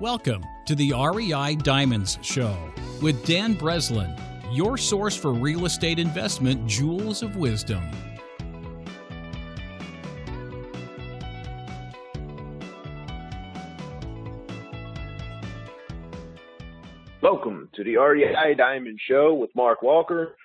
Welcome to the REI Diamonds Show with Dan Breslin, your source for real estate investment jewels of wisdom. Welcome to the REI Diamond Show with Mark Walker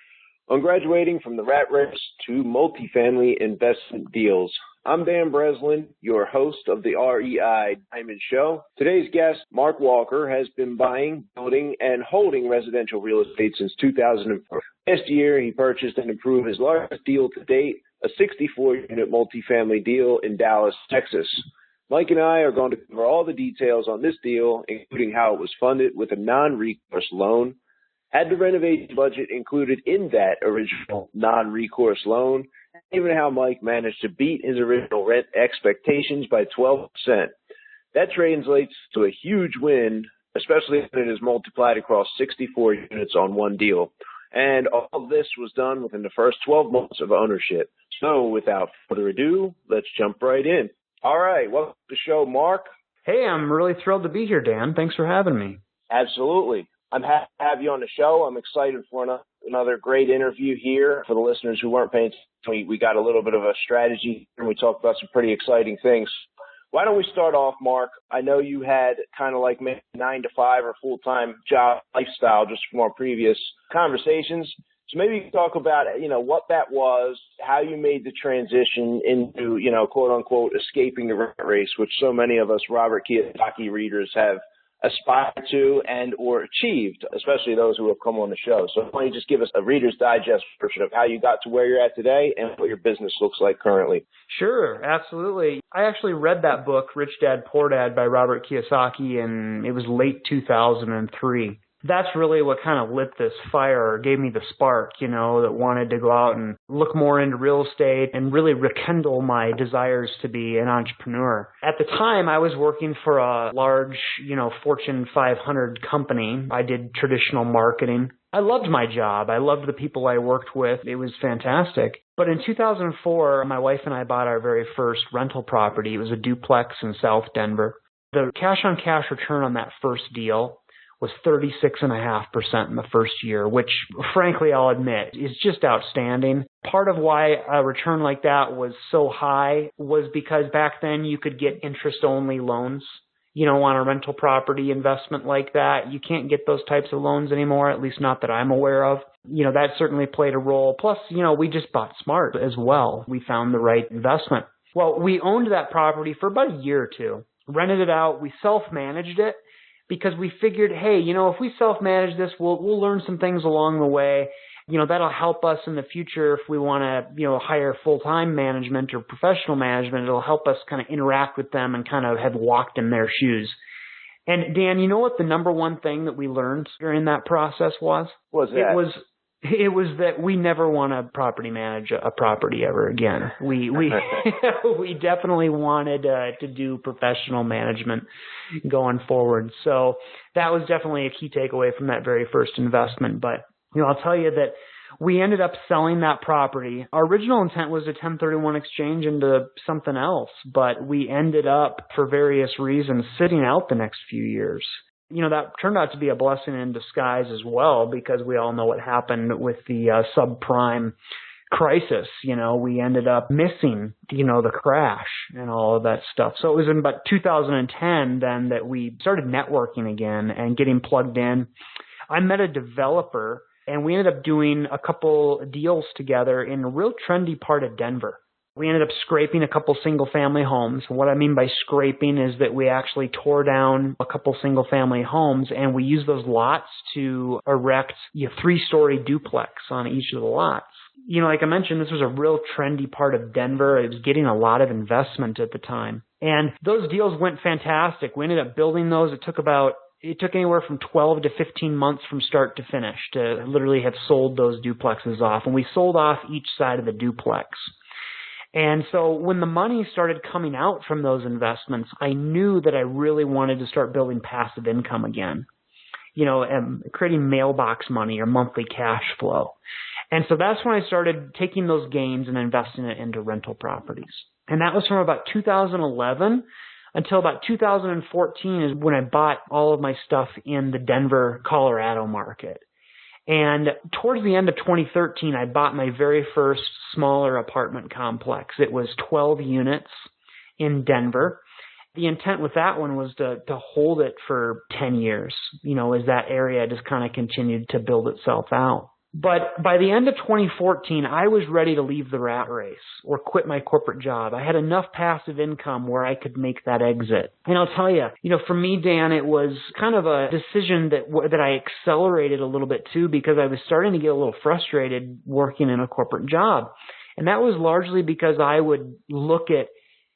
on graduating from the rat race to multifamily investment deals. I'm Dan Breslin, your host of the REI Diamond Show. Today's guest, Mark Walker, has been buying, building, and holding residential real estate since 2004. Last year, he purchased and improved his largest deal to date, a 64-unit multifamily deal in Dallas, Texas. Mike and I are going to cover all the details on this deal, including how it was funded with a non-recourse loan, had the renovation budget included in that original non-recourse loan, and even how Mike managed to beat his original rent expectations by 12%. That translates to a huge win, especially when it is multiplied across 64 units on one deal. And all of this was done within the first 12 months of ownership. So without further ado, let's jump right in. All right, welcome to the show, Mark. Hey, I'm really thrilled to be here, Dan. Thanks for having me. Absolutely. I'm happy to have you on the show. I'm excited for another great interview here. For the listeners who weren't paying attention, we got a little bit of a strategy and we talked about some pretty exciting things. Why don't we start off, Mark? I know you had kind of like maybe 9 to 5 or full-time job lifestyle just from our previous conversations. So maybe you can talk about, what that was, how you made the transition into, quote unquote, escaping the rat race, which so many of us Robert Kiyosaki readers have aspired to and or achieved, especially those who have come on the show. So why don't you just give us a Reader's Digest version of how you got to where you're at today and what your business looks like currently? Sure, absolutely. I actually read that book, Rich Dad, Poor Dad by Robert Kiyosaki, and it was late 2003. That's really what kind of lit this fire, or gave me the spark, that wanted to go out and look more into real estate and really rekindle my desires to be an entrepreneur. At the time, I was working for a large, Fortune 500 company. I did traditional marketing. I loved my job. I loved the people I worked with. It was fantastic. But in 2004, my wife and I bought our very first rental property. It was a duplex in South Denver. The cash-on-cash return on that first deal was 36.5% in the first year, which frankly, I'll admit, is just outstanding. Part of why a return like that was so high was because back then you could get interest-only loans, on a rental property investment like that. You can't get those types of loans anymore, at least not that I'm aware of. That certainly played a role. Plus, we just bought smart as well. We found the right investment. Well, we owned that property for about a year or two, rented it out. We self-managed it, because we figured, hey, if we self-manage this, we'll learn some things along the way. That'll help us in the future if we want to, hire full-time management or professional management. It'll help us kind of interact with them and kind of have walked in their shoes. And Dan, you know what the number one thing that we learned during that process was? What was that? It was that we never want to property manage a property ever again. We we definitely wanted to do professional management going forward. So that was definitely a key takeaway from that very first investment. But I'll tell you that we ended up selling that property. Our original intent was to 1031 exchange into something else, but we ended up, for various reasons, sitting out the next few years. That turned out to be a blessing in disguise as well, because we all know what happened with the subprime crisis. We ended up missing, the crash and all of that stuff. So it was in about 2010 then that we started networking again and getting plugged in. I met a developer and we ended up doing a couple deals together in a real trendy part of Denver. We ended up scraping a couple single-family homes. What I mean by scraping is that we actually tore down a couple single-family homes, and we used those lots to erect a 3-story duplex on each of the lots. Like I mentioned, this was a real trendy part of Denver. It was getting a lot of investment at the time. And those deals went fantastic. We ended up building those. It took anywhere from 12 to 15 months from start to finish to literally have sold those duplexes off. And we sold off each side of the duplex. And so when the money started coming out from those investments, I knew that I really wanted to start building passive income again, creating mailbox money or monthly cash flow. And so that's when I started taking those gains and investing it into rental properties. And that was from about 2011 until about 2014 is when I bought all of my stuff in the Denver, Colorado market. And towards the end of 2013, I bought my very first smaller apartment complex. It was 12 units in Denver. The intent with that one was to hold it for 10 years, as that area just kind of continued to build itself out. But by the end of 2014, I was ready to leave the rat race or quit my corporate job. I had enough passive income where I could make that exit. And I'll tell you, for me, Dan, it was kind of a decision that I accelerated a little bit too, because I was starting to get a little frustrated working in a corporate job. And that was largely because I would look at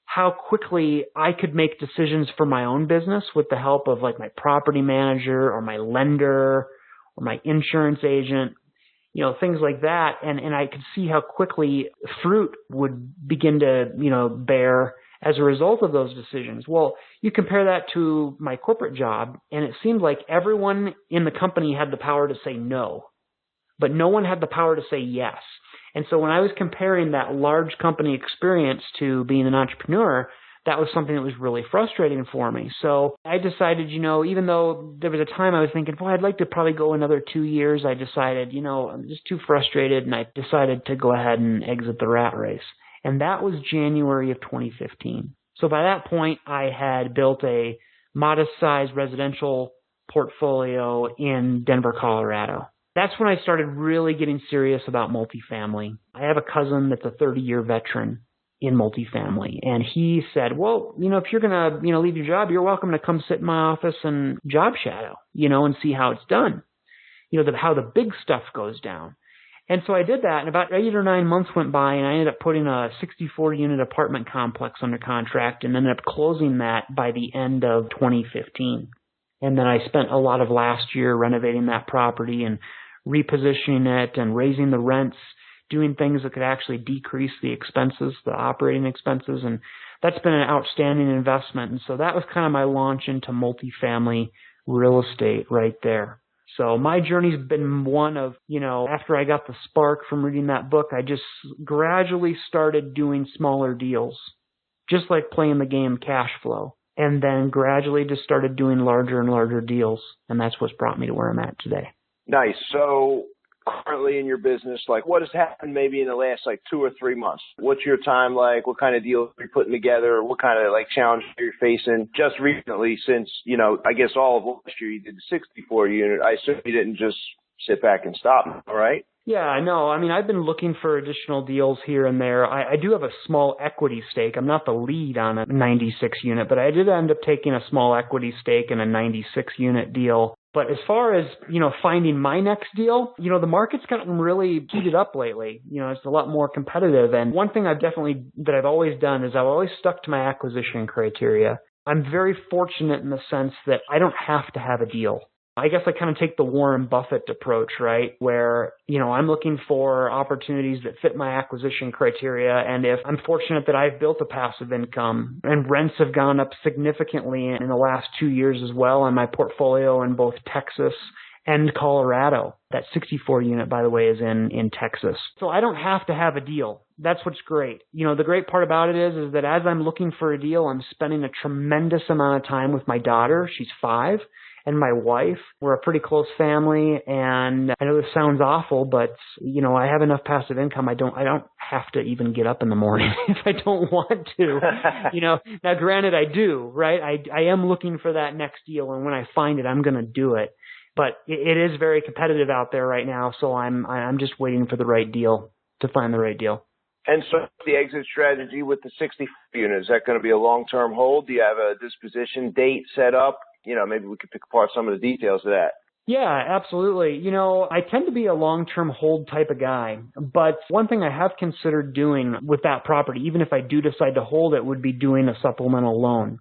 how quickly I could make decisions for my own business with the help of like my property manager or my lender or my insurance agent. Things like that. And I could see how quickly fruit would begin to, bear as a result of those decisions. Well, you compare that to my corporate job, and it seemed like everyone in the company had the power to say no, but no one had the power to say yes. And so when I was comparing that large company experience to being an entrepreneur, that was something that was really frustrating for me. So I decided, even though there was a time I was thinking, boy, I'd like to probably go another 2 years, I decided, I'm just too frustrated, and I decided to go ahead and exit the rat race. And that was January of 2015. So by that point, I had built a modest-sized residential portfolio in Denver, Colorado. That's when I started really getting serious about multifamily. I have a cousin that's a 30-year veteran in multifamily. And he said, well, if you're going to, leave your job, you're welcome to come sit in my office and job shadow, and see how it's done, how the big stuff goes down. And so I did that, and about 8 or 9 months went by, and I ended up putting a 64-unit apartment complex under contract and ended up closing that by the end of 2015. And then I spent a lot of last year renovating that property and repositioning it and raising the rents, doing things that could actually decrease the expenses, the operating expenses. And that's been an outstanding investment. And so that was kind of my launch into multifamily real estate right there. So my journey's been one of, after I got the spark from reading that book, I just gradually started doing smaller deals, just like playing the game cash flow. And then gradually just started doing larger and larger deals. And that's what's brought me to where I'm at today. Nice. So currently in your business, what has happened maybe in the last 2 or 3 months? What's your time like? What kind of deals are you putting together? What kind of challenges are you facing just recently since, I guess all of last year you did the 64 unit. I assume you didn't just sit back and stop, all right? Yeah, I know. I mean, I've been looking for additional deals here and there. I do have a small equity stake. I'm not the lead on a 96 unit, but I did end up taking a small equity stake in a 96 unit deal. But as far as, finding my next deal, the market's gotten really heated up lately. It's a lot more competitive. And one thing I've always done is I've always stuck to my acquisition criteria. I'm very fortunate in the sense that I don't have to have a deal. I guess I kind of take the Warren Buffett approach, right? Where, I'm looking for opportunities that fit my acquisition criteria. And if I'm fortunate that I've built a passive income and rents have gone up significantly in the last 2 years as well on my portfolio in both Texas and Colorado. That 64 unit, by the way, is in Texas. So I don't have to have a deal. That's what's great. The great part about it is that as I'm looking for a deal, I'm spending a tremendous amount of time with my daughter. She's 5. And my wife. We're a pretty close family, and I know this sounds awful, but I have enough passive income. I don't have to even get up in the morning if I don't want to. Now granted I do, right? I am looking for that next deal, and when I find it, I'm going to do it. But it is very competitive out there right now, so I'm just waiting for the right deal to find the right deal. And so the exit strategy with the 64 unit, is that going to be a long-term hold? Do you have a disposition date set up? Maybe we could pick apart some of the details of that. Yeah, absolutely. I tend to be a long-term hold type of guy, but one thing I have considered doing with that property, even if I do decide to hold it, would be doing a supplemental loan.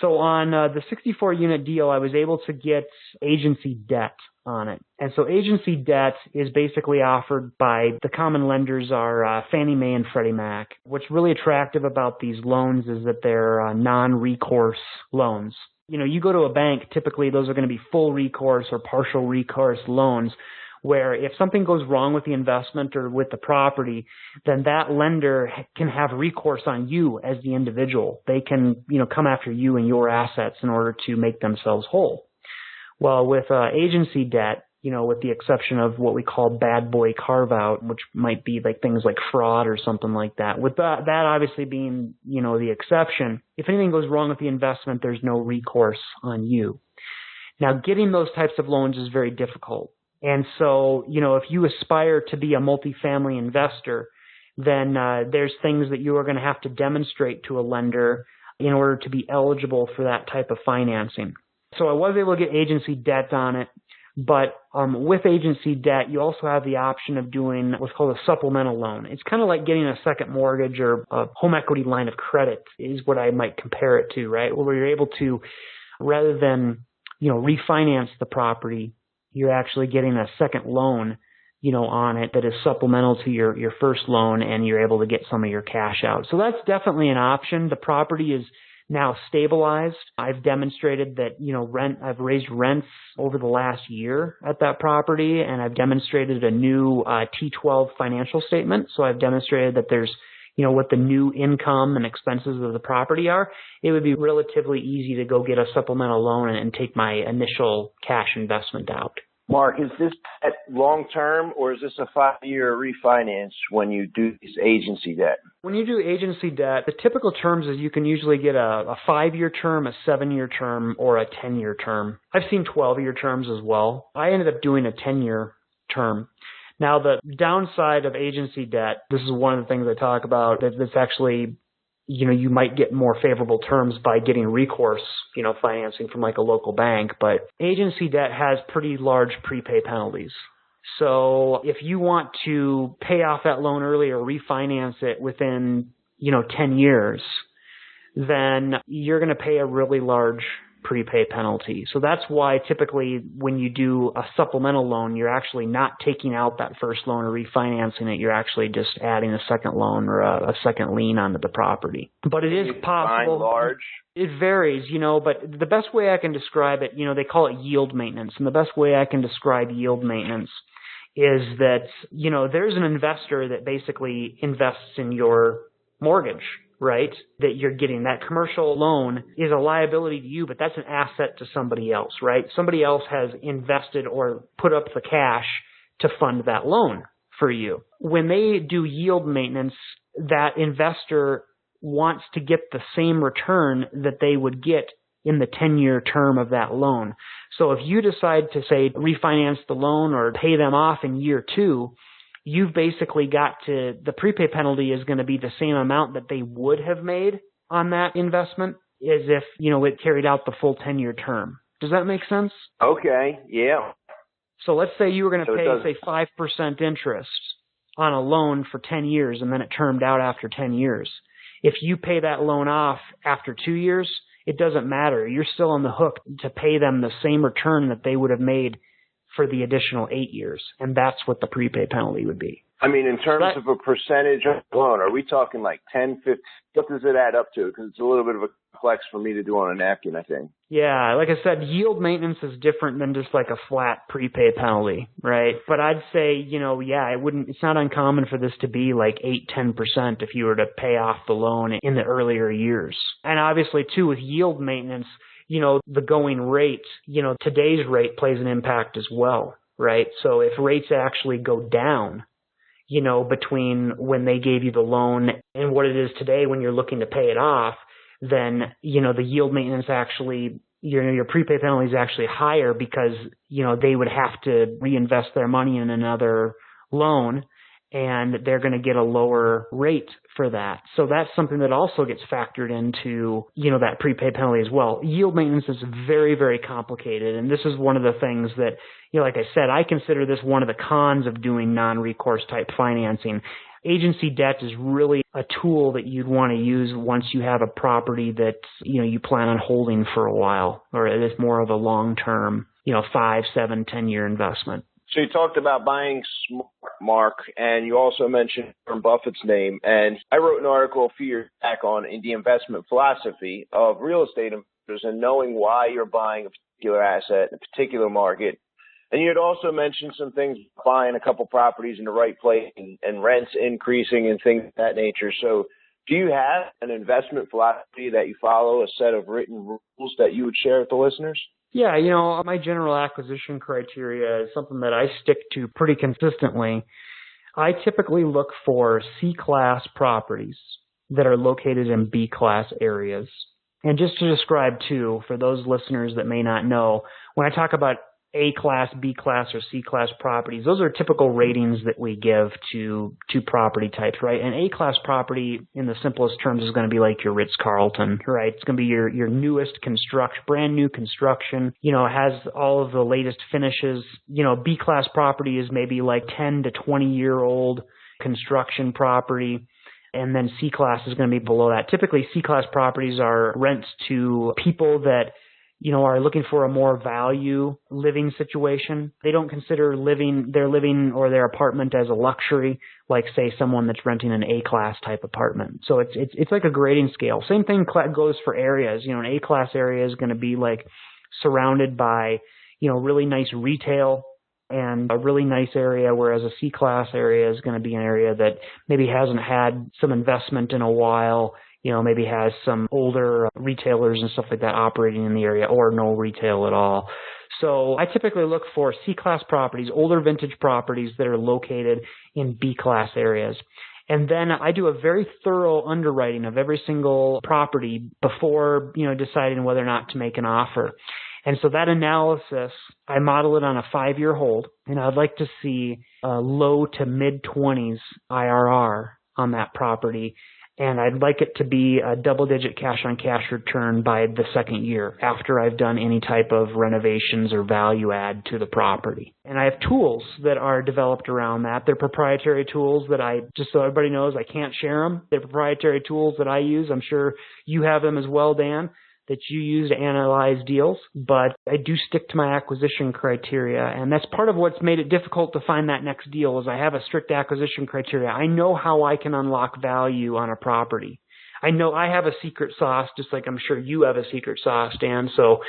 So on the 64-unit deal, I was able to get agency debt on it. And so agency debt is basically offered by the common lenders are Fannie Mae and Freddie Mac. What's really attractive about these loans is that they're non-recourse loans. You go to a bank, typically those are going to be full recourse or partial recourse loans. where if something goes wrong with the investment or with the property, then that lender can have recourse on you as the individual. They can, come after you and your assets in order to make themselves whole. Well, with agency debt, with the exception of what we call bad boy carve out, which might be like things like fraud or something like that. With that obviously being, the exception, if anything goes wrong with the investment, there's no recourse on you. Now, getting those types of loans is very difficult. And so, if you aspire to be a multifamily investor, then there's things that you are going to have to demonstrate to a lender in order to be eligible for that type of financing. So I was able to get agency debt on it. But with agency debt, you also have the option of doing what's called a supplemental loan. It's kind of like getting a second mortgage or a home equity line of credit is what I might compare it to, right? Where you're able to, rather than, refinance the property, you're actually getting a second loan, on it that is supplemental to your first loan, and you're able to get some of your cash out. So that's definitely an option. The property is now stabilized. I've demonstrated that, I've raised rents over the last year at that property, and I've demonstrated a new T12 financial statement. So I've demonstrated that there's, what the new income and expenses of the property are. It would be relatively easy to go get a supplemental loan and take my initial cash investment out. Mark, is this debt long-term, or is this a 5-year refinance when you do this agency debt? When you do agency debt, the typical terms is you can usually get a 5-year term, a 7-year term, or a 10-year term. I've seen 12-year terms as well. I ended up doing a 10-year term. Now, the downside of agency debt, this is one of the things I talk about, that's actually, you might get more favorable terms by getting recourse, financing from like a local bank, but agency debt has pretty large prepay penalties. So if you want to pay off that loan early or refinance it within, 10 years, then you're going to pay a really large prepay penalty. So that's why typically when you do a supplemental loan, you're actually not taking out that first loan or refinancing it. You're actually just adding a second loan or a second lien onto the property. But it is possible. Large. It varies, but the best way I can describe it, they call it yield maintenance. And the best way I can describe yield maintenance is that, there's an investor that basically invests in your mortgage, right, that you're getting. That commercial loan is a liability to you, but that's an asset to somebody else, right? Somebody else has invested or put up the cash to fund that loan for you. When they do yield maintenance, that investor wants to get the same return that they would get in the 10-year term of that loan. So if you decide to, say, refinance the loan or pay them off in year 2, you've basically got to, the prepay penalty is going to be the same amount that they would have made on that investment as if, it carried out the full 10-year term. Does that make sense? Okay, yeah. So let's say you were going to pay, say, 5% interest on a loan for 10 years, and then it termed out after 10 years. If you pay that loan off after 2 years, it doesn't matter. You're still on the hook to pay them the same return that they would have made for the additional 8 years. And that's what the prepay penalty would be. I mean, in terms of a percentage of the loan, are we talking like 10, 50? What does it add up to? Because it's a little bit of a complex for me to do on a napkin, I think. Yeah, like I said, yield maintenance is different than just like a flat prepay penalty, right? But I'd say, it's not uncommon for this to be like 8-10% if you were to pay off the loan in the earlier years. And obviously, too, with yield maintenance, the going rate, today's rate plays an impact as well, right? So if rates actually go down, between when they gave you the loan and what it is today when you're looking to pay it off, then, the yield maintenance actually, your prepay penalty is actually higher because, they would have to reinvest their money in another loan and they're going to get a lower rate for that. So that's something that also gets factored into, that prepay penalty as well. Yield maintenance is very, very complicated. And this is one of the things that, like I said, I consider this one of the cons of doing non-recourse type financing. Agency debt is really a tool that you'd want to use once you have a property that, you plan on holding for a while, or it is more of a long-term, 5, 7, 10-year investment. So you talked about buying smart, Mark, and you also mentioned Warren Buffett's name. And I wrote an article a few years back on the investment philosophy of real estate investors and knowing why you're buying a particular asset in a particular market And you had also mentioned some things, buying a couple properties in the right place and rents increasing and things of that nature. So do you have an investment philosophy that you follow, a set of written rules that you would share with the listeners? Yeah, my general acquisition criteria is something that I stick to pretty consistently. I typically look for C-class properties that are located in B-class areas. And just to describe, too, for those listeners that may not know, when I talk about A-class, B-class, or C-class properties, those are typical ratings that we give to property types, right? An A-class property, in the simplest terms, is going to be like your Ritz-Carlton, right? It's going to be your newest brand new construction, it has all of the latest finishes. B-class property is maybe like 10 to 20-year-old construction property. And then C-class is going to be below that. Typically, C-class properties are rents to people that are looking for a more value living situation. They don't consider their living or their apartment as a luxury, like, say, someone that's renting an A-class type apartment. So it's like a grading scale. Same thing goes for areas. An A-class area is going to be like surrounded by, really nice retail and a really nice area, whereas a C-class area is going to be an area that maybe hasn't had some investment in a while, maybe has some older retailers and stuff like that operating in the area, or no retail at all. So I typically look for C-class properties, older vintage properties that are located in B-class areas. And then I do a very thorough underwriting of every single property before, deciding whether or not to make an offer. And so that analysis, I model it on a 5-year hold, and I'd like to see a low to mid-20s IRR on that property. And I'd like it to be a double-digit cash-on-cash return by the second year after I've done any type of renovations or value add to the property. And I have tools that are developed around that. They're proprietary tools that just so everybody knows, I can't share them. They're proprietary tools that I use. I'm sure you have them as well, Dan, that you use to analyze deals, but I do stick to my acquisition criteria, and that's part of what's made it difficult to find that next deal is I have a strict acquisition criteria. I know how I can unlock value on a property. I know I have a secret sauce, just like I'm sure you have a secret sauce, Dan, so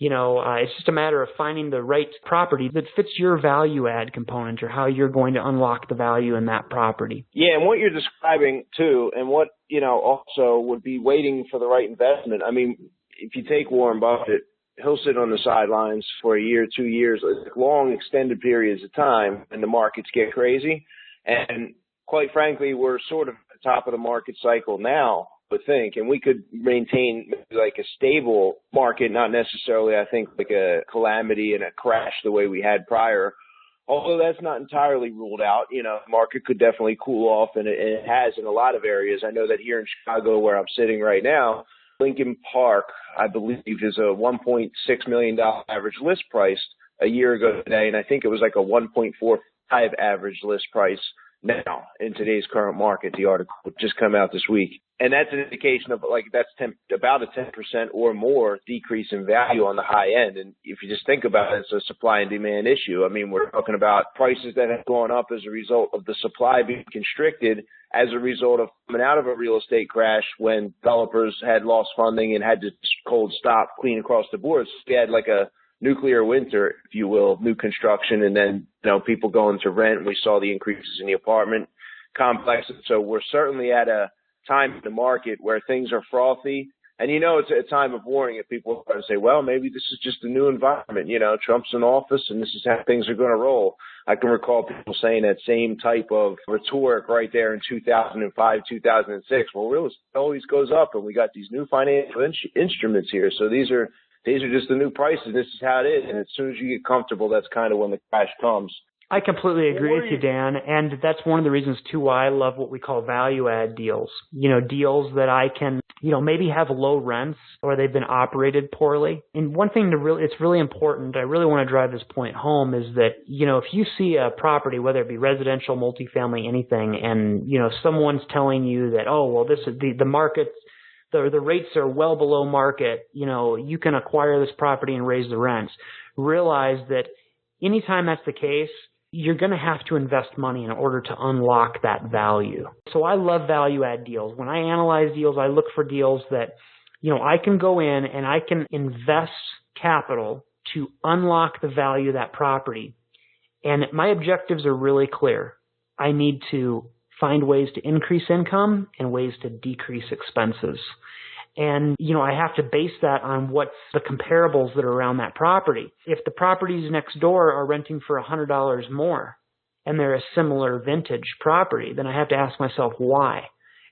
it's just a matter of finding the right property that fits your value add component or how you're going to unlock the value in that property. Yeah, and what you're describing, too, and what, also would be waiting for the right investment. I mean, if you take Warren Buffett, he'll sit on the sidelines for a year, 2 years, long extended periods of time, and the markets get crazy. And quite frankly, we're sort of at the top of the market cycle now, I think, and we could maintain like a stable market, not necessarily, I think, like a calamity and a crash the way we had prior. Although that's not entirely ruled out, the market could definitely cool off, and it has in a lot of areas. I know that here in Chicago, where I'm sitting right now, Lincoln Park, I believe, is a $1.6 million average list price a year ago today, and I think it was like a 1.45 average list price now in today's current market. The article just come out this week. And that's an indication of about a 10% or more decrease in value on the high end. And if you just think about it, it's a supply and demand issue. I mean, we're talking about prices that have gone up as a result of the supply being constricted as a result of coming out of a real estate crash when developers had lost funding and had to cold stop clean across the board. So we had like a nuclear winter, if you will, new construction, and then, people going to rent. We saw the increases in the apartment complex. So we're certainly at a time in the market where things are frothy. And, it's a time of warning if people are to say, well, maybe this is just a new environment. Trump's in office and this is how things are going to roll. I can recall people saying that same type of rhetoric right there in 2005, 2006. Well, real estate always goes up and we got these new financial instruments here. So these are just the new prices. This is how it is. And as soon as you get comfortable, that's kind of when the crash comes. I completely agree with you, Dan, and that's one of the reasons, too, why I love what we call value-add deals. Deals that I can, maybe have low rents or they've been operated poorly. And one thing it's really important, I really want to drive this point home, is that, if you see a property, whether it be residential, multifamily, anything, and, someone's telling you that, oh, well, this is the market, the rates are well below market, you can acquire this property and raise the rents. Realize that anytime that's the case, you're going to have to invest money in order to unlock that value. So I love value add deals. When I analyze deals, I look for deals that, I can go in and I can invest capital to unlock the value of that property. And my objectives are really clear. I need to find ways to increase income and ways to decrease expenses. And, I have to base that on what's the comparables that are around that property. If the properties next door are renting for $100 more and they're a similar vintage property, then I have to ask myself why.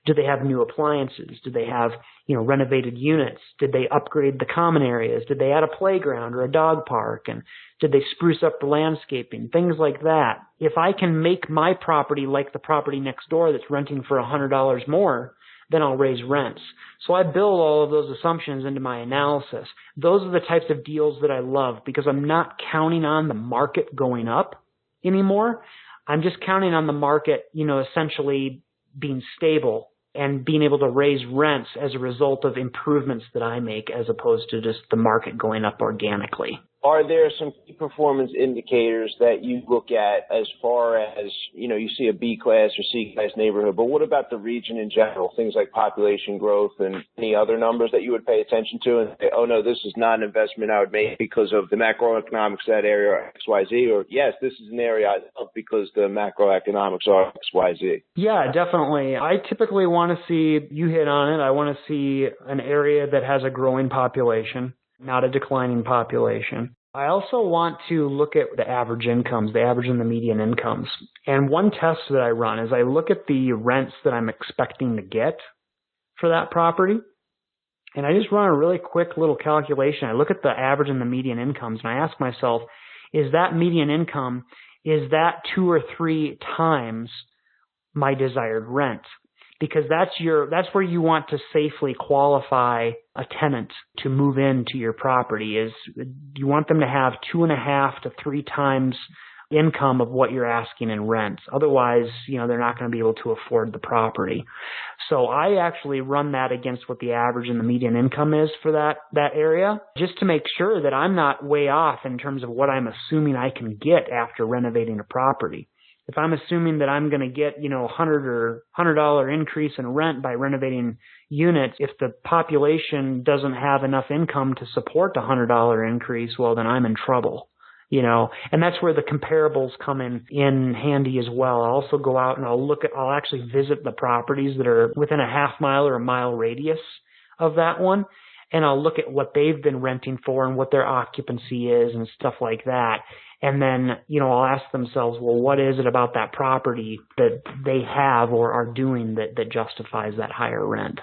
Do they have new appliances? Do they have, renovated units? Did they upgrade the common areas? Did they add a playground or a dog park? And did they spruce up the landscaping? Things like that. If I can make my property like the property next door that's renting for $100 more, then I'll raise rents. So I build all of those assumptions into my analysis. Those are the types of deals that I love because I'm not counting on the market going up anymore. I'm just counting on the market, essentially being stable and being able to raise rents as a result of improvements that I make as opposed to just the market going up organically. Are there some key performance indicators that you look at as far as, you see a B class or C class neighborhood, but what about the region in general, things like population growth and any other numbers that you would pay attention to and say, oh, no, this is not an investment I would make because of the macroeconomics of that area or XYZ, or yes, this is an area I love because the macroeconomics are XYZ? Yeah, definitely. I typically want to see, you hit on it, I want to see an area that has a growing population, not a declining population. I also want to look at the average incomes, the average and the median incomes. And one test that I run is I look at the rents that I'm expecting to get for that property. And I just run a really quick little calculation. I look at the average and the median incomes and I ask myself, is that median income, is that 2 or 3 times my desired rent? Because that's where you want to safely qualify a tenant to move into your property. Is you want them to have 2.5 to 3 times income of what you're asking in rent. Otherwise, they're not going to be able to afford the property. So I actually run that against what the average and the median income is for that area, just to make sure that I'm not way off in terms of what I'm assuming I can get after renovating a property. If I'm assuming that I'm going to get, $100 increase in rent by renovating units, if the population doesn't have enough income to support the $100 increase, well, then I'm in trouble, and that's where the comparables come in handy as well. I'll also go out and I'll actually visit the properties that are within a half mile or a mile radius of that one. And I'll look at what they've been renting for and what their occupancy is and stuff like that. And then, I'll ask themselves, well, what is it about that property that they have or are doing that justifies that higher rent?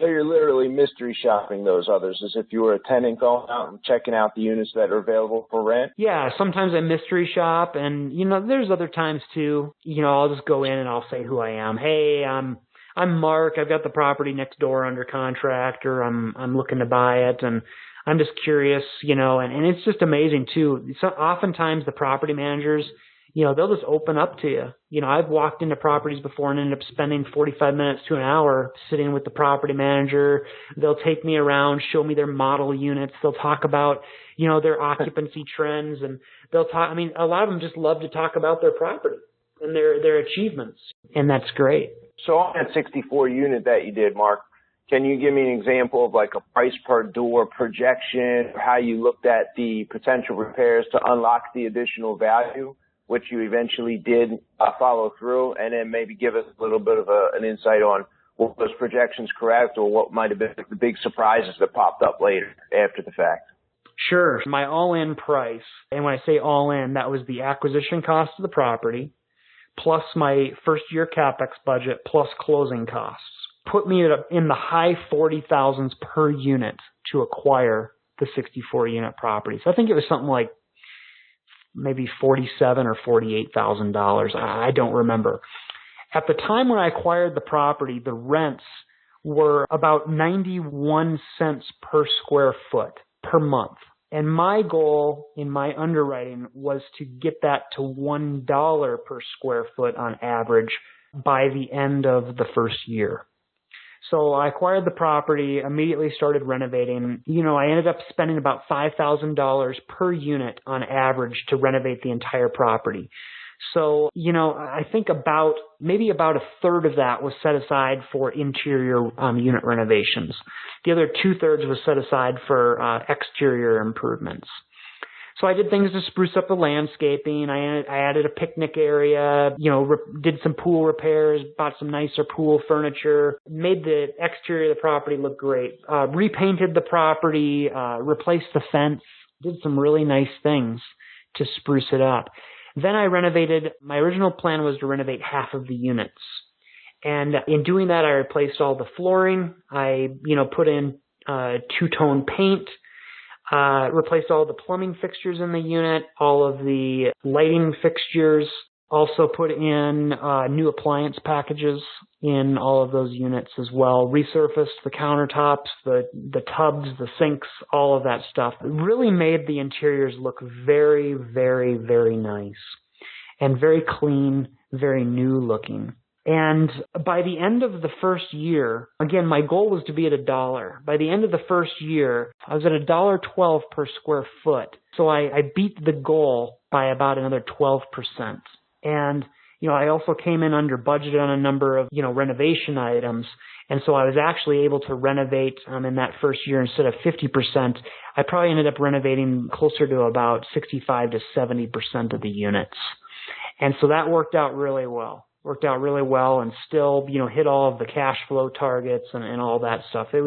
So you're literally mystery shopping those others as if you were a tenant going out and checking out the units that are available for rent? Yeah, sometimes I mystery shop and, there's other times too, I'll just go in and I'll say who I am. Hey, I'm Mark. I've got the property next door under contract, or I'm looking to buy it, and I'm just curious, and it's just amazing too. So oftentimes the property managers, they'll just open up to you. I've walked into properties before and ended up spending 45 minutes to an hour sitting with the property manager. They'll take me around, show me their model units. They'll talk about, their occupancy trends, and they'll talk. A lot of them just love to talk about their property and their achievements, and that's great. So on that 64 unit that you did, Mark, can you give me an example of like a price per door projection, or how you looked at the potential repairs to unlock the additional value, which you eventually did follow through, and then maybe give us a little bit of an insight on were those projections correct, or what might have been the big surprises that popped up later after the fact? Sure. My all-in price, and when I say all-in, that was the acquisition cost of the property, plus my first-year CapEx budget, plus closing costs, put me in the high 40,000s per unit to acquire the 64-unit property. So I think it was something like maybe $47,000 or $48,000. I don't remember. At the time when I acquired the property, the rents were about 91 cents per square foot per month. And my goal in my underwriting was to get that to $1 per square foot on average by the end of the first year. So I acquired the property, immediately started renovating. I ended up spending about $5,000 per unit on average to renovate the entire property. So, I think maybe about a third of that was set aside for interior unit renovations. The other 2/3 was set aside for exterior improvements. So I did things to spruce up the landscaping. I added a picnic area, did some pool repairs, bought some nicer pool furniture, made the exterior of the property look great, repainted the property, replaced the fence, did some really nice things to spruce it up. Then I renovated. My original plan was to renovate half of the units. And in doing that, I replaced all the flooring. I, put in two-tone paint. Replaced all the plumbing fixtures in the unit, all of the lighting fixtures, also put in new appliance packages in all of those units as well, resurfaced the countertops, the tubs, the sinks, all of that stuff. It really made the interiors look very, very, very nice and very clean, very new looking. And by the end of the first year, again, my goal was to be at $1. By the end of the first year, I was at $1.12 per square foot. So I beat the goal by about another 12%. And, I also came in under budget on a number of, renovation items. And so I was actually able to renovate in that first year instead of 50%. I probably ended up renovating closer to about 65 to 70% of the units. And so that worked out really well. And still, hit all of the cash flow targets and all that stuff. It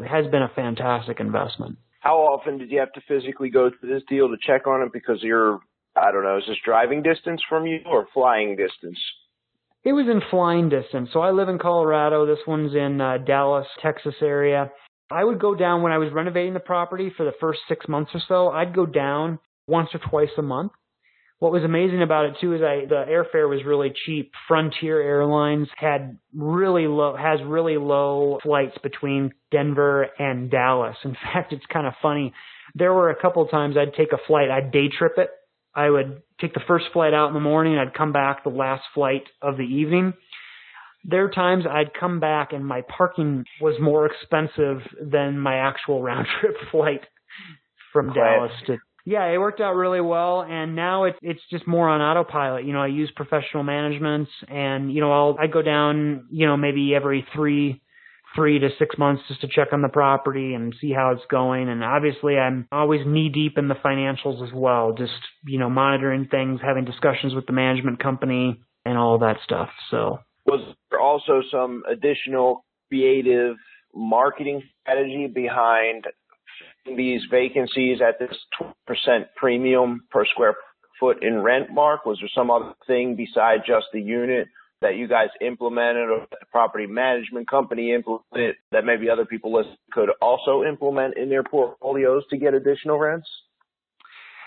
has been a fantastic investment. How often did you have to physically go to this deal to check on it because is this driving distance from you or flying distance? It was in flying distance. So I live in Colorado. This one's in Dallas, Texas area. I would go down when I was renovating the property for the first 6 months or so. I'd go down once or twice a month. What was amazing about it too is the airfare was really cheap. Frontier Airlines has really low flights between Denver and Dallas. In fact, it's kind of funny. There were a couple of times I'd take a flight, I'd day trip it. I would take the first flight out in the morning, I'd come back the last flight of the evening. There are times I'd come back and my parking was more expensive than my actual round trip flight from Dallas to. Yeah, it worked out really well, and now it's just more on autopilot. I use professional management, and I go down, maybe every three to 6 months just to check on the property and see how it's going. And obviously, I'm always knee deep in the financials as well, just monitoring things, having discussions with the management company, and all that stuff. So, was there also some additional creative marketing strategy behind these vacancies at this 20% premium per square foot in rent, Mark? Was there some other thing besides just the unit that you guys implemented or that the property management company implemented that maybe other people could also implement in their portfolios to get additional rents?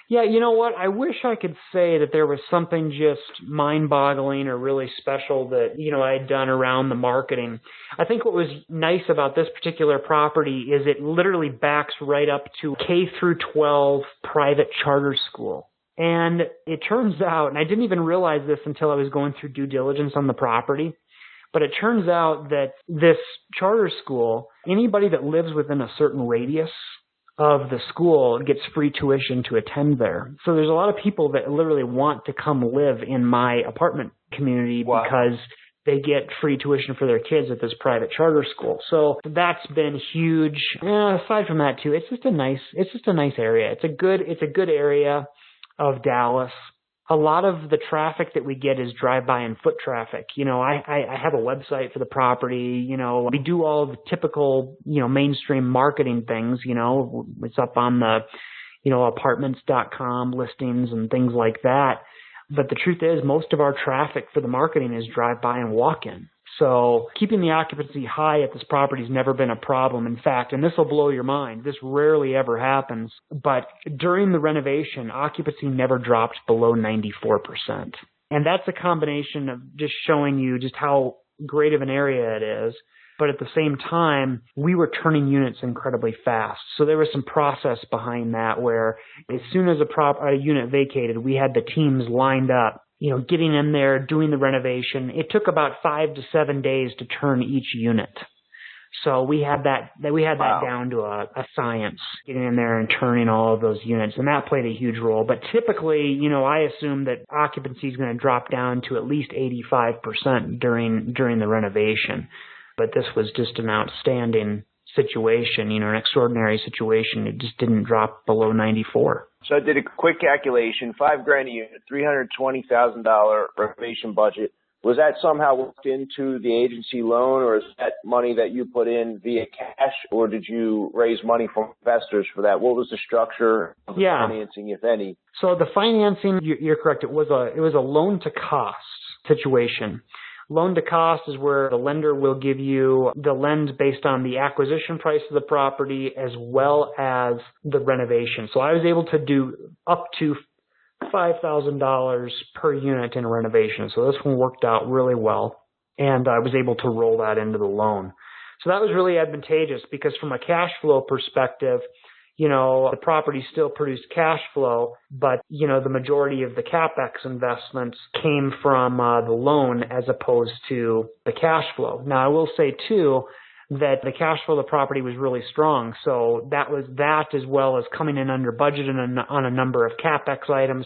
Yeah, you know what? I wish I could say that there was something just mind-boggling or really special that, I had done around the marketing. I think what was nice about this particular property is it literally backs right up to K through 12 private charter school. And it turns out, and I didn't even realize this until I was going through due diligence on the property, but it turns out that this charter school, anybody that lives within a certain radius of the school gets free tuition to attend there. So there's a lot of people that literally want to come live in my apartment community. Wow. Because they get free tuition for their kids at this private charter school. So that's been huge. Aside from that too, it's just a nice area. It's a good area of Dallas. A lot of the traffic that we get is drive-by and foot traffic. I have a website for the property. We do all the typical, mainstream marketing things. It's up on the, apartments.com listings and things like that. But the truth is, most of our traffic for the marketing is drive-by and walk-in. So keeping the occupancy high at this property has never been a problem. In fact, and this will blow your mind, this rarely ever happens, but during the renovation, occupancy never dropped below 94%. And that's a combination of just showing you just how great of an area it is. But at the same time, we were turning units incredibly fast. So there was some process behind that where as soon as a unit vacated, we had the teams lined up, getting in there, doing the renovation. It took about 5 to 7 days to turn each unit. So we had that down to a science, getting in there and turning all of those units. And that played a huge role. But typically, I assume that occupancy is going to drop down to at least 85% during the renovation. But this was just an outstanding situation, an extraordinary situation. It just didn't drop below 94. So I did a quick calculation, $5,000 a unit, $320,000 renovation budget. Was that somehow worked into the agency loan, or is that money that you put in via cash, or did you raise money from investors for that? What was the structure of the financing, if any? So the financing, you're correct. It was a loan to cost situation. Loan to cost is where the lender will give you the lend based on the acquisition price of the property as well as the renovation. So I was able to do up to $5,000 per unit in a renovation. So this one worked out really well, and I was able to roll that into the loan. So that was really advantageous because from a cash flow perspective, the property still produced cash flow, but, the majority of the CapEx investments came from the loan as opposed to the cash flow. Now, I will say, too, that the cash flow of the property was really strong. So that was that, as well as coming in under budget on a number of CapEx items.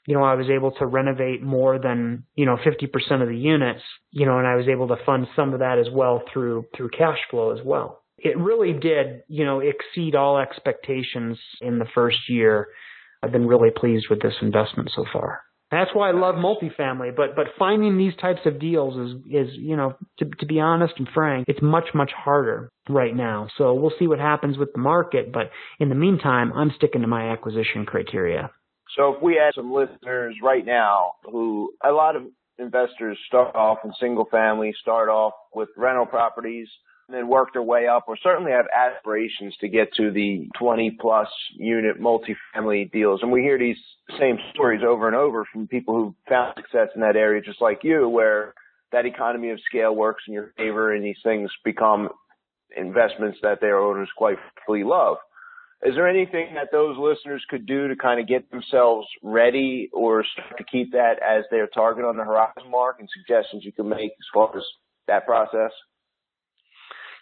I was able to renovate more than, 50% of the units, and I was able to fund some of that as well through cash flow as well. It really did, exceed all expectations in the first year. I've been really pleased with this investment so far. That's why I love multifamily, but finding these types of deals is to be honest and frank, it's much, much harder right now. So we'll see what happens with the market, but in the meantime, I'm sticking to my acquisition criteria. So if we had some listeners right now who, a lot of investors start off in single family, start off with rental properties, and then work their way up, or certainly have aspirations to get to the 20-plus unit multifamily deals. And we hear these same stories over and over from people who found success in that area, just like you, where that economy of scale works in your favor and these things become investments that their owners quite fully love. Is there anything that those listeners could do to kind of get themselves ready or start to keep that as their target on the horizon mark, and suggestions you can make as far as that process?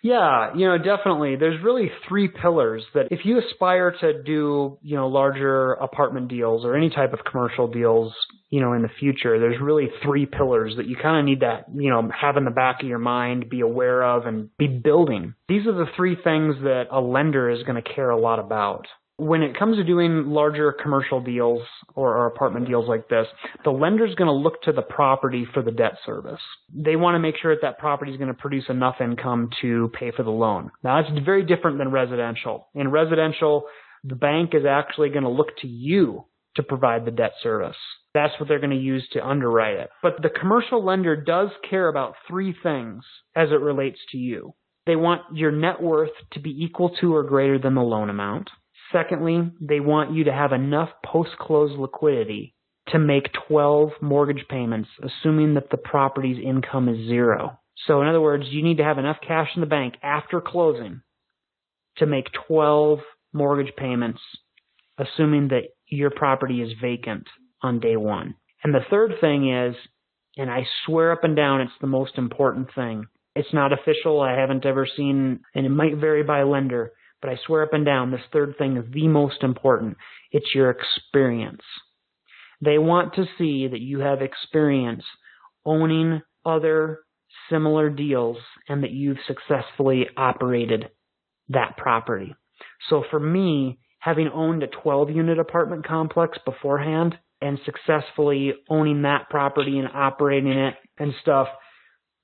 Yeah, definitely. There's really three pillars that if you aspire to do, larger apartment deals or any type of commercial deals, in the future, there's really three pillars that you kind of need to, have in the back of your mind, be aware of, and be building. These are the three things that a lender is going to care a lot about. When it comes to doing larger commercial deals or apartment deals like this, the lender's going to look to the property for the debt service. They want to make sure that property is going to produce enough income to pay for the loan. Now, that's very different than residential. In residential, the bank is actually going to look to you to provide the debt service. That's what they're going to use to underwrite it. But the commercial lender does care about three things as it relates to you. They want your net worth to be equal to or greater than the loan amount. Secondly, they want you to have enough post-close liquidity to make 12 mortgage payments, assuming that the property's income is zero. So in other words, you need to have enough cash in the bank after closing to make 12 mortgage payments, assuming that your property is vacant on day one. And the third thing is, and I swear up and down, it's the most important thing. It's not official. I haven't ever seen, and it might vary by lender, but I swear up and down, this third thing is the most important. It's your experience. They want to see that you have experience owning other similar deals and that you've successfully operated that property. So for me, having owned a 12-unit apartment complex beforehand and successfully owning that property and operating it and stuff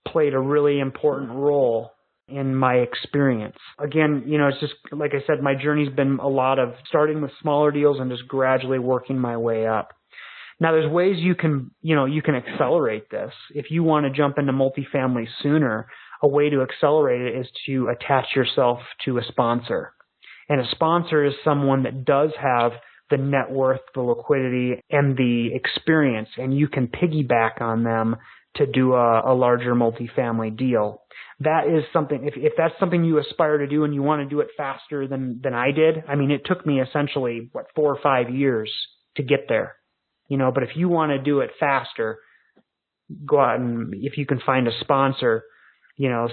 played a really important role in my experience. Again, it's just, like I said, my journey's been a lot of starting with smaller deals and just gradually working my way up. Now, there's ways you can accelerate this. If you want to jump into multifamily sooner, a way to accelerate it is to attach yourself to a sponsor. And a sponsor is someone that does have the net worth, the liquidity, and the experience, and you can piggyback on them to do a larger multifamily deal. That is something, if that's something you aspire to do and you want to do it faster than I did, I mean, it took me essentially, 4 or 5 years to get there, but if you want to do it faster, go out and if you can find a sponsor,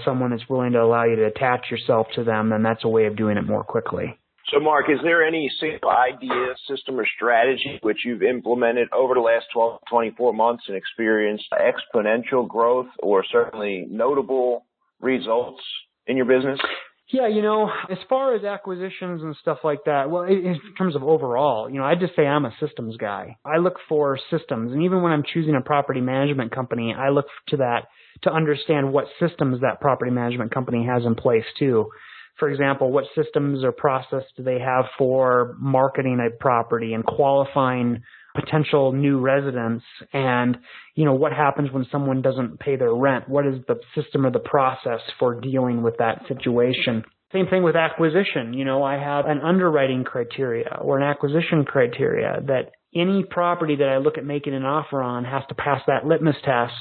someone that's willing to allow you to attach yourself to them, then that's a way of doing it more quickly. So, Mark, is there any single idea, system, or strategy which you've implemented over the last 12, 24 months and experienced exponential growth or certainly notable results in your business? Yeah, as far as acquisitions and stuff like that, well, in terms of overall, I just say I'm a systems guy. I look for systems, and even when I'm choosing a property management company, I look to that to understand what systems that property management company has in place too. For example, what systems or process do they have for marketing a property and qualifying potential new residents, and what happens when someone doesn't pay their rent? What is the system or the process for dealing with that situation? Same thing with acquisition. I have an underwriting criteria or an acquisition criteria that any property that I look at making an offer on has to pass that litmus test,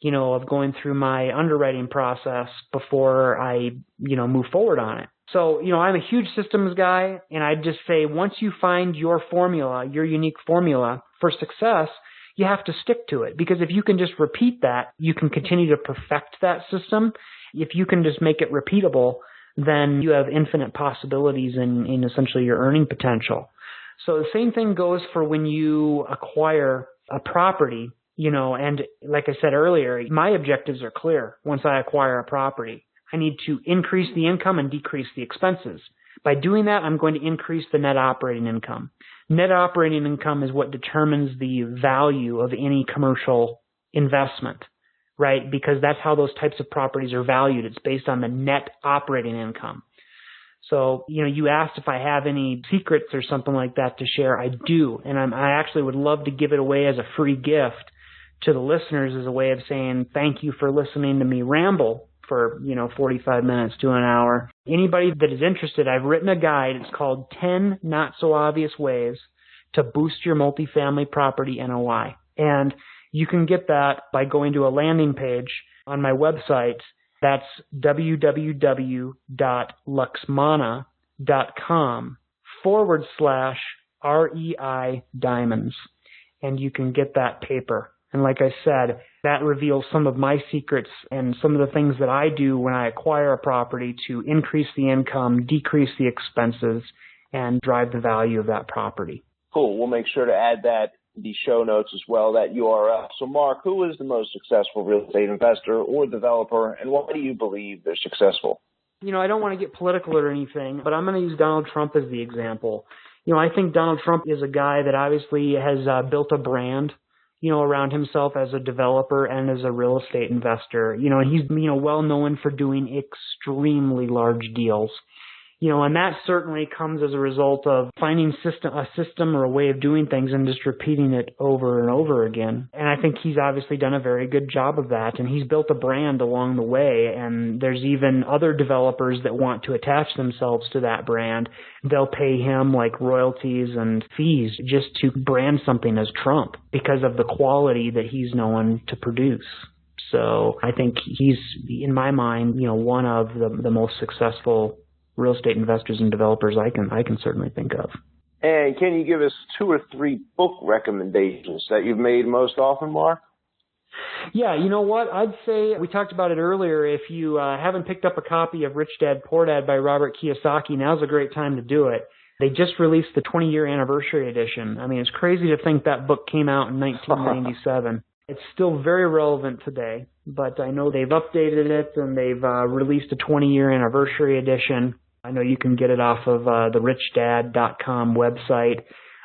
of going through my underwriting process before I, move forward on it. So, I'm a huge systems guy, and I'd just say once you find your formula, your unique formula for success, you have to stick to it, because if you can just repeat that, you can continue to perfect that system. If you can just make it repeatable, then you have infinite possibilities in essentially your earning potential. So the same thing goes for when you acquire a property, and like I said earlier, my objectives are clear once I acquire a property. I need to increase the income and decrease the expenses. By doing that, I'm going to increase the net operating income. Net operating income is what determines the value of any commercial investment, right? Because that's how those types of properties are valued. It's based on the net operating income. So, you asked if I have any secrets or something like that to share. I do. And I actually would love to give it away as a free gift to the listeners as a way of saying thank you for listening to me ramble for, 45 minutes to an hour. Anybody that is interested, I've written a guide. It's called 10 Not So Obvious Ways to Boost Your Multifamily Property NOI. And you can get that by going to a landing page on my website. That's www.luxmana.com/REI Diamonds. And you can get that paper. And like I said, that reveals some of my secrets and some of the things that I do when I acquire a property to increase the income, decrease the expenses, and drive the value of that property. Cool. We'll make sure to add that in the show notes as well, that URL. So, Mark, who is the most successful real estate investor or developer, and why do you believe they're successful? I don't want to get political or anything, but I'm going to use Donald Trump as the example. I think Donald Trump is a guy that obviously has built a brand, around himself as a developer and as a real estate investor, and he's, well known for doing extremely large deals. And that certainly comes as a result of finding a system or a way of doing things and just repeating it over and over again. And I think he's obviously done a very good job of that. And he's built a brand along the way. And there's even other developers that want to attach themselves to that brand. They'll pay him like royalties and fees just to brand something as Trump because of the quality that he's known to produce. So I think he's, in my mind, one of the most successful real estate investors and developers I can certainly think of. And can you give us 2 or 3 book recommendations that you've made most often, Mark? Yeah, you know what? I'd say, we talked about it earlier, if you haven't picked up a copy of Rich Dad, Poor Dad by Robert Kiyosaki, now's a great time to do it. They just released the 20-year anniversary edition. I mean, it's crazy to think that book came out in 1997. It's still very relevant today, but I know they've updated it and they've released a 20-year anniversary edition. I know you can get it off of the richdad.com website.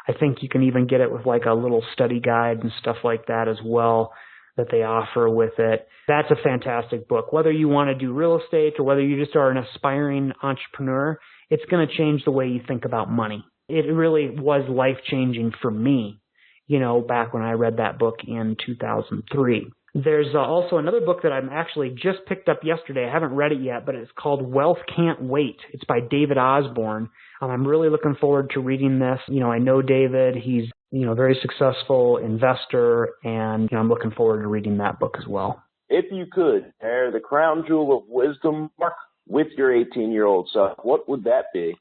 I think you can even get it with like a little study guide and stuff like that as well that they offer with it. That's a fantastic book. Whether you want to do real estate or whether you just are an aspiring entrepreneur, it's going to change the way you think about money. It really was life-changing for me, back when I read that book in 2003. There's also another book that I'm actually just picked up yesterday. I haven't read it yet, but it's called Wealth Can't Wait. It's by David Osborne. I'm really looking forward to reading this. I know David. He's, a very successful investor, and I'm looking forward to reading that book as well. If you could pair the crown jewel of wisdom, Mark, with your 18-year-old self, what would that be?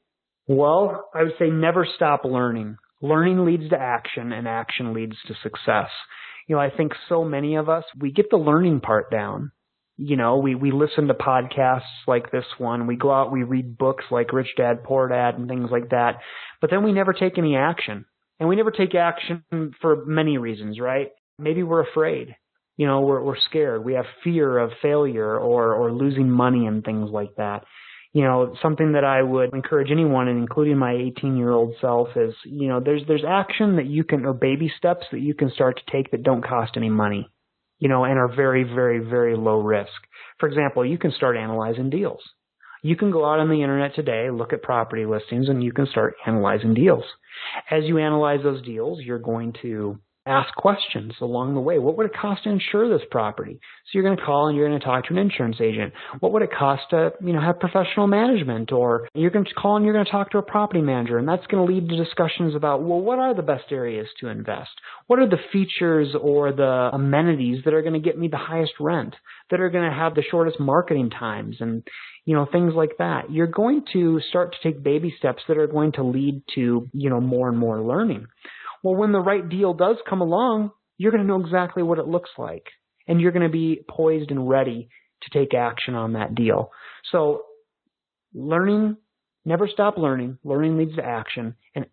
Well, I would say never stop learning. Learning leads to action, and action leads to success. I think so many of us, we get the learning part down. We listen to podcasts like this one. We go out, we read books like Rich Dad, Poor Dad and things like that. But then we never take any action. And we never take action for many reasons, right? Maybe we're afraid. We're scared. We have fear of failure or losing money and things like that. Something that I would encourage anyone, and including my 18-year-old self, is, there's action that you can, or baby steps that you can start to take that don't cost any money, and are very, very, very low risk. For example, you can start analyzing deals. You can go out on the internet today, look at property listings, and you can start analyzing deals. As you analyze those deals, you're going to ask questions along the way. What would it cost to insure this property? So you're going to call and you're going to talk to an insurance agent. What would it cost to, have professional management? Or you're going to call and you're going to talk to a property manager, and that's going to lead to discussions about, what are the best areas to invest? What are the features or the amenities that are going to get me the highest rent, that are going to have the shortest marketing times, and things like that. You're going to start to take baby steps that are going to lead to, more and more learning. Well, when the right deal does come along, you're going to know exactly what it looks like, and you're going to be poised and ready to take action on that deal. So learning, never stop learning. Learning leads to action, and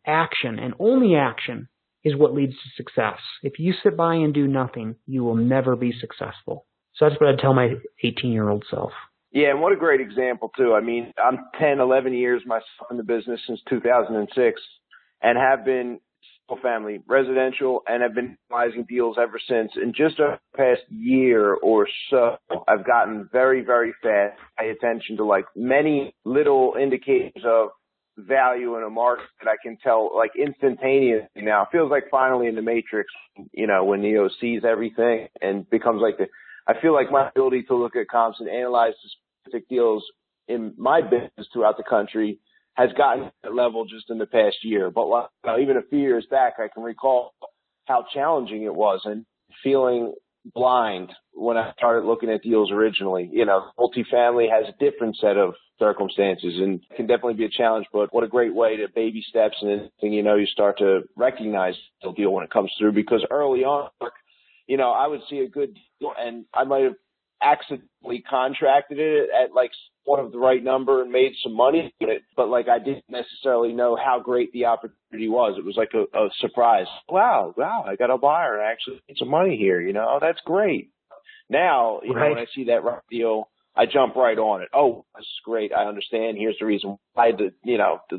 only action is what leads to success. If you sit by and do nothing, you will never be successful. So that's what I'd tell my 18-year-old self. Yeah, and what a great example, too. I mean, I'm 10, 11 years myself in the business since 2006, and have been family residential, and have been analyzing deals ever since. In just the past year or so, I've gotten very, very fast. Pay attention to many little indicators of value in a market that I can tell instantaneously now. It feels like finally in the Matrix, when Neo sees everything and becomes I feel like my ability to look at comps and analyze specific deals in my business throughout the country has gotten to that level just in the past year. But even a few years back, I can recall how challenging it was and feeling blind when I started looking at deals originally. Multifamily has a different set of circumstances and can definitely be a challenge, but what a great way to baby steps, and then you start to recognize the deal when it comes through, because early on, I would see a good deal and I might have accidentally contracted it at one of the right number and made some money in it, but I didn't necessarily know how great the opportunity was. It was a surprise. Wow, I got a buyer and I actually made some money here. That's great. Now, right. When I see that right deal, I jump right on it. Oh, this is great. I understand. Here's the reason why the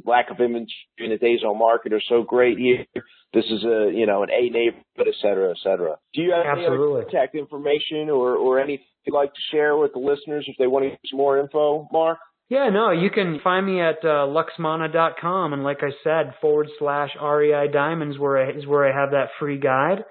lack of inventory in the days on market are so great here. This is an A neighborhood, et cetera, et cetera. Do you have any other contact information or anything you'd like to share with the listeners if they want to get some more info, Mark? Yeah, no, you can find me at luxmana.com, and like I said, /REI Diamonds is where I have that free guide.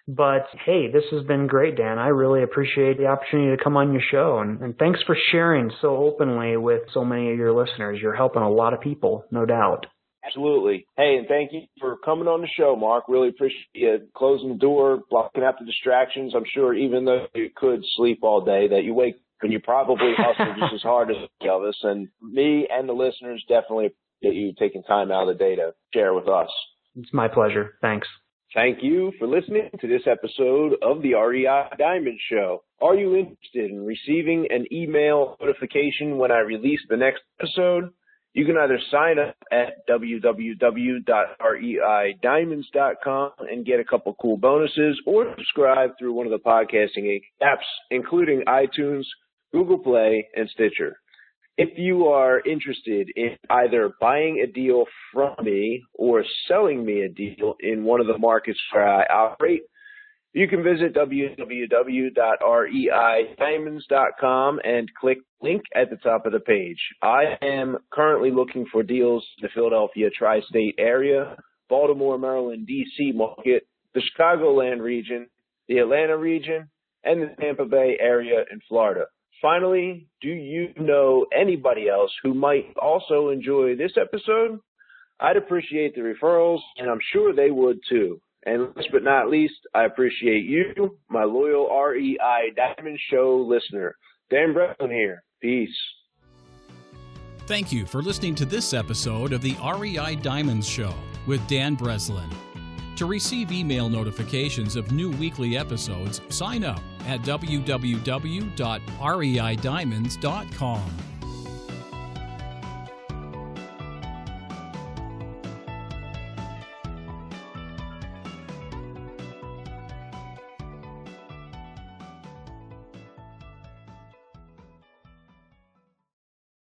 But hey, this has been great, Dan. I really appreciate the opportunity to come on your show, and thanks for sharing so openly with so many of your listeners. You're helping a lot of people, no doubt. Absolutely. Hey, and thank you for coming on the show, Mark. Really appreciate you closing the door, blocking out the distractions. I'm sure even though you could sleep all day, that you wake up and you probably hustle just as hard as Elvis. And me and the listeners definitely appreciate you taking time out of the day to share with us. It's my pleasure. Thanks. Thank you for listening to this episode of the REI Diamond Show. Are you interested in receiving an email notification when I release the next episode? You can either sign up at www.reidiamonds.com and get a couple cool bonuses, or subscribe through one of the podcasting apps, including iTunes, Google Play, and Stitcher. If you are interested in either buying a deal from me or selling me a deal in one of the markets where I operate, you can visit www.reidiamonds.com and click link at the top of the page. I am currently looking for deals in the Philadelphia tri-state area, Baltimore, Maryland, D.C. market, the Chicagoland region, the Atlanta region, and the Tampa Bay area in Florida. Finally, do you know anybody else who might also enjoy this episode? I'd appreciate the referrals, and I'm sure they would too. And last but not least, I appreciate you, my loyal REI Diamond Show listener. Dan Breslin here. Peace. Thank you for listening to this episode of the REI Diamonds Show with Dan Breslin. To receive email notifications of new weekly episodes, sign up at www.reidiamonds.com.